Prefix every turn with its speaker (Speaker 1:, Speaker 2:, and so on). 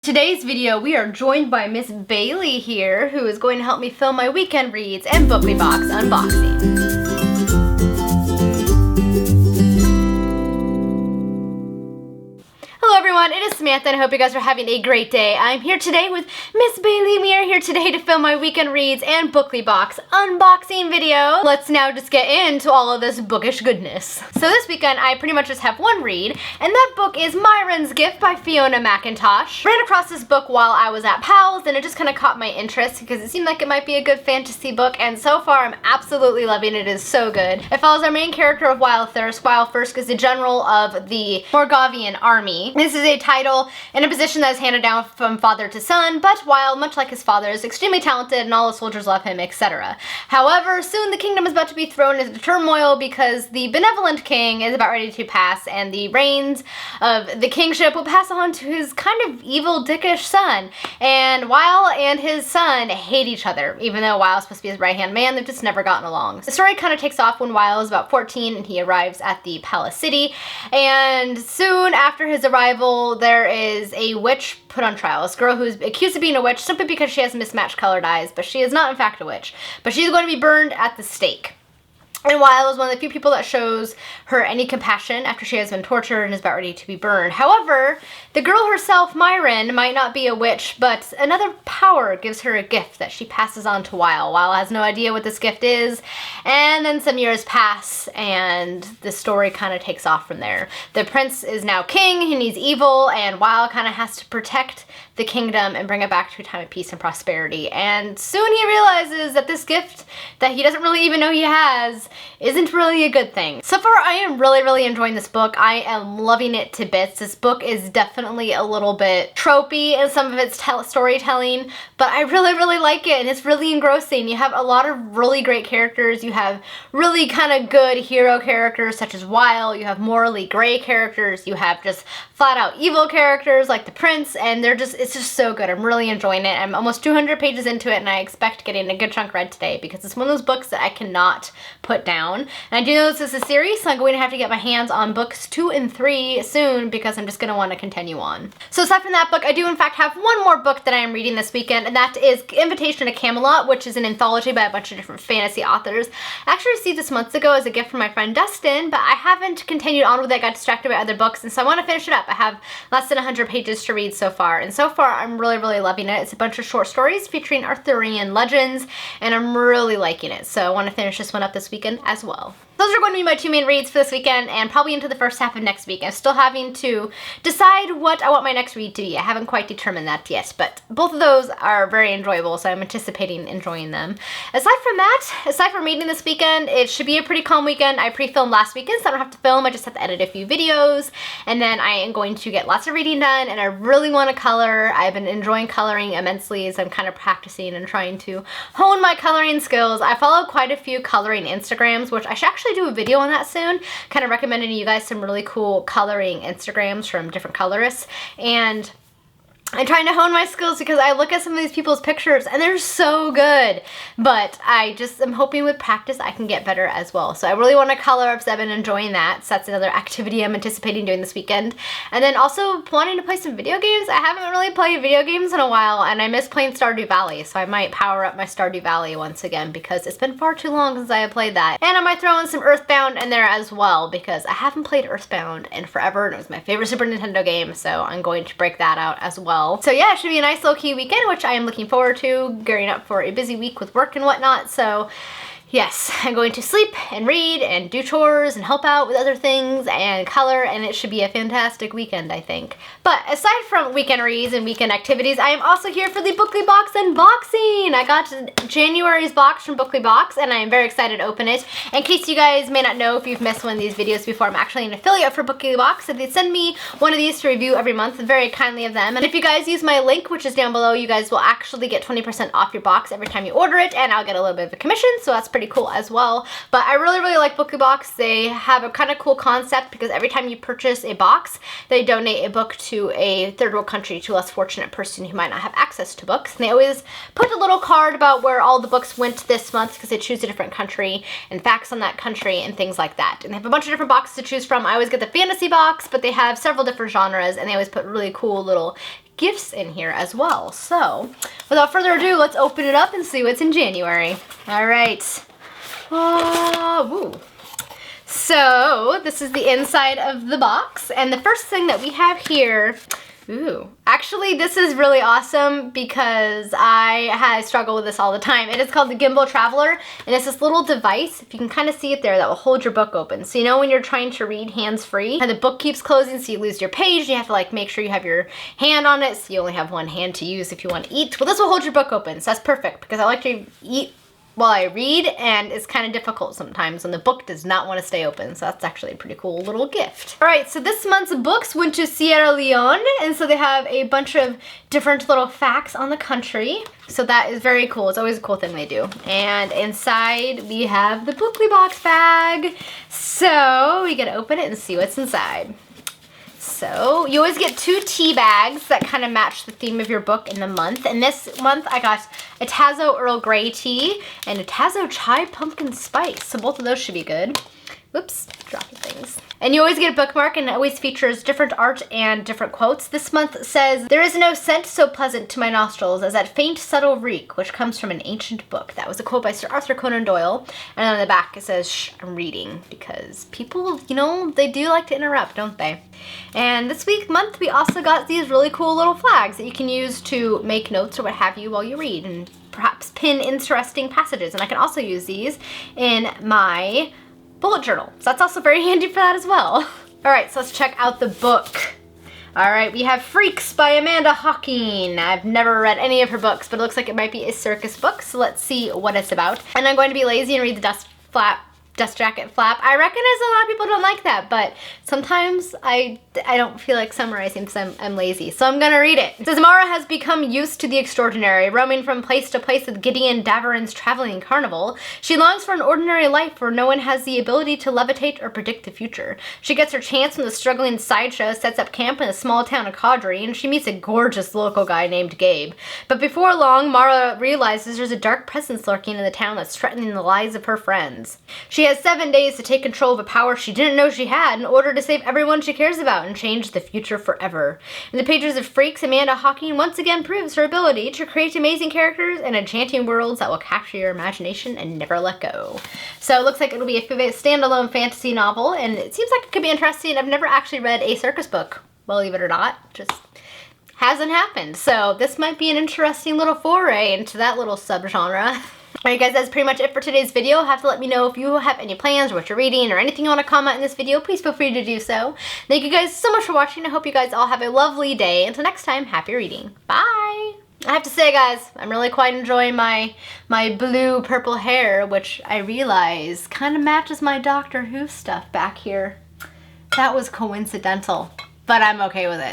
Speaker 1: Today's video, we are joined by Miss Bailey here, who is going to help me film my weekend reads and BooklyBox unboxing. Hello everyone, it is Samantha and I hope you guys are having a great day. I'm here today with Miss Bailey. We are here today to film my weekend reads and BooklyBox unboxing video. Let's now just get into all of this bookish goodness. So this weekend I pretty much just have one read, and that book is Myron's Gift by Fiona McIntosh. Ran across this book while I was at Powell's and it just kind of caught my interest because it seemed like it might be a good fantasy book, and so far I'm absolutely loving it. It is so good. It follows our main character of Wild Thirsk. Wild Thirsk is the general of the Morgavian army. This is a title and a position that is handed down from father to son, but Wild, much like his father, is extremely talented and all the soldiers love him, etc. However, soon the kingdom is about to be thrown into turmoil because the benevolent king is about ready to pass, and the reins of the kingship will pass on to his kind of evil, dickish son. And Wild and his son hate each other, even though Wild is supposed to be his right-hand man. They've just never gotten along. The story kind of takes off when Wild is about 14 and he arrives at the palace city, and soon after his arrival, there is a witch put on trial. This girl who's accused of being a witch simply because she has mismatched colored eyes, but she is not in fact a witch. But she's going to be burned at the stake. And Wild is one of the few people that shows her any compassion after she has been tortured and is about ready to be burned. However, the girl herself, Myron, might not be a witch, but another power gives her a gift that she passes on to Wild. Wild has no idea what this gift is, and then some years pass and the story kind of takes off from there. The prince is now king and he's evil, and Wild kind of has to protect the kingdom and bring it back to a time of peace and prosperity. And soon he realizes that this gift that he doesn't really even know he has isn't really a good thing. So far, I am really enjoying this book. I am loving it to bits. This book is definitely a little bit tropey in some of its storytelling, but I really like it, and it's really engrossing. You have a lot of really great characters. You have really kind of good hero characters such as Wild. You have morally gray characters. You have just flat out evil characters like the prince, and it's just so good. I'm really enjoying it. I'm almost 200 pages into it, and I expect getting a good chunk read today because it's one of those books that I cannot put down. And I do know this is a series, so I'm going to have to get my hands on books 2 and 3 soon because I'm just going to want to continue on. So aside from that book, I do in fact have one more book that I am reading this weekend, and that is Invitation to Camelot, which is an anthology by a bunch of different fantasy authors. I actually received this months ago as a gift from my friend Dustin, but I haven't continued on with it. I got distracted by other books, and so I want to finish it up. I have less than 100 pages to read so far, and so far I'm really loving it. It's a bunch of short stories featuring Arthurian legends, and I'm really liking it. So I want to finish this one up this weekend as well. Those are going to be my 2 main reads for this weekend and probably into the first half of next week. I'm still having to decide what I want my next read to be. I haven't quite determined that yet, but both of those are very enjoyable, so I'm anticipating enjoying them. Aside from that, aside from reading this weekend, it should be a pretty calm weekend. I pre-filmed last weekend, so I don't have to film. I just have to edit a few videos, and then I am going to get lots of reading done, and I really want to color. I've been enjoying coloring immensely as I'm kind of practicing and trying to hone my coloring skills. I follow quite a few coloring Instagrams, which I should actually do a video on that soon, kind of recommending you guys some really cool coloring Instagrams from different colorists, and I'm trying to hone my skills because I look at some of these people's pictures and they're so good, but I just am hoping with practice I can get better as well. So I really want to color because I've been enjoying that, so that's another activity I'm anticipating doing this weekend. And then also wanting to play some video games. I haven't really played video games in a while, and I miss playing Stardew Valley, so I might power up my Stardew Valley once again because it's been far too long since I have played that. And I might throw in some Earthbound in there as well because I haven't played Earthbound in forever, and it was my favorite Super Nintendo game, so I'm going to break that out as well. So yeah, it should be a nice low-key weekend, which I am looking forward to, gearing up for a busy week with work and whatnot. So yes, I'm going to sleep and read and do chores and help out with other things and color, and it should be a fantastic weekend, I think. But aside from weekend reads and weekend activities, I am also here for the BooklyBox unboxing. I got January's box from BooklyBox, and I am very excited to open it. In case you guys may not know, if you've missed one of these videos before, I'm actually an affiliate for BooklyBox, so they send me one of these to review every month, very kindly of them. And if you guys use my link, which is down below, you guys will actually get 20% off your box every time you order it, and I'll get a little bit of a commission, so that's pretty cool as well. But I really like BooklyBox. They have a kind of cool concept because every time you purchase a box, they donate a book to a third world country, to a less fortunate person who might not have access to books. And they always put a little card about where all the books went this month because they choose a different country and facts on that country and things like that. And they have a bunch of different boxes to choose from. I always get the fantasy box, but they have several different genres, and they always put really cool little gifts in here as well. So without further ado, let's open it up and see what's in January. All right. Woo. So this is the inside of the box, and the first thing that we have here, actually this is really awesome because I struggle with this all the time. It is called the Gimbal Traveler, and it's this little device, if you can kind of see it there, that will hold your book open. So you know when you're trying to read hands-free and the book keeps closing so you lose your page, you have to like make sure you have your hand on it so you only have one hand to use if you want to eat. Well, this will hold your book open, so that's perfect because I like to eat while I read, and it's kind of difficult sometimes when the book does not want to stay open, so that's actually a pretty cool little gift. All right, so this month's books went to Sierra Leone, and so they have a bunch of different little facts on the country, so that is very cool. It's always a cool thing they do. And inside we have the BooklyBox bag, so we get to open it and see what's inside. So you always get 2 tea bags that kind of match the theme of your book in the month. And this month I got a Tazo Earl Grey tea and a Tazo Chai Pumpkin Spice. So both of those should be good. Whoops, dropping things. And you always get a bookmark, and it always features different art and different quotes. This month says, "There is no scent so pleasant to my nostrils as that faint, subtle reek which comes from an ancient book." That was a quote by Sir Arthur Conan Doyle. And on the back it says, "Shh, I'm reading," because people, you know, they do like to interrupt, don't they? And this month we also got these really cool little flags that you can use to make notes or what have you while you read, and perhaps pin interesting passages. And I can also use these in my bullet journal. So that's also very handy for that as well. All right, so let's check out the book. All right, we have Freaks by Amanda Hocking. I've never read any of her books, but it looks like it might be a circus book, so let's see what it's about. And I'm going to be lazy and read the dust jacket flap. I recognize a lot of people don't like that, but sometimes I don't feel like summarizing because I'm lazy. So I'm gonna read it. It says, Mara has become used to the extraordinary, roaming from place to place with Gideon Daverin's traveling carnival. She longs for an ordinary life where no one has the ability to levitate or predict the future. She gets her chance when the struggling sideshow sets up camp in the small town of Caudry, and she meets a gorgeous local guy named Gabe. But before long, Mara realizes there's a dark presence lurking in the town that's threatening the lives of her friends. She has 7 days to take control of a power she didn't know she had in order to save everyone she cares about and change the future forever. In the pages of Freaks, Amanda Hocking once again proves her ability to create amazing characters and enchanting worlds that will capture your imagination and never let go. So it looks like it'll be a standalone fantasy novel, and it seems like it could be interesting. I've never actually read a circus book, believe it or not. Just hasn't happened. So this might be an interesting little foray into that little subgenre. Alright guys, that's pretty much it for today's video. Have to let me know if you have any plans or what you're reading or anything you want to comment in this video. Please feel free to do so. Thank you guys so much for watching. I hope you guys all have a lovely day. Until next time, happy reading. Bye! I have to say guys, I'm really quite enjoying my blue-purple hair, which I realize kind of matches my Doctor Who stuff back here. That was coincidental, but I'm okay with it.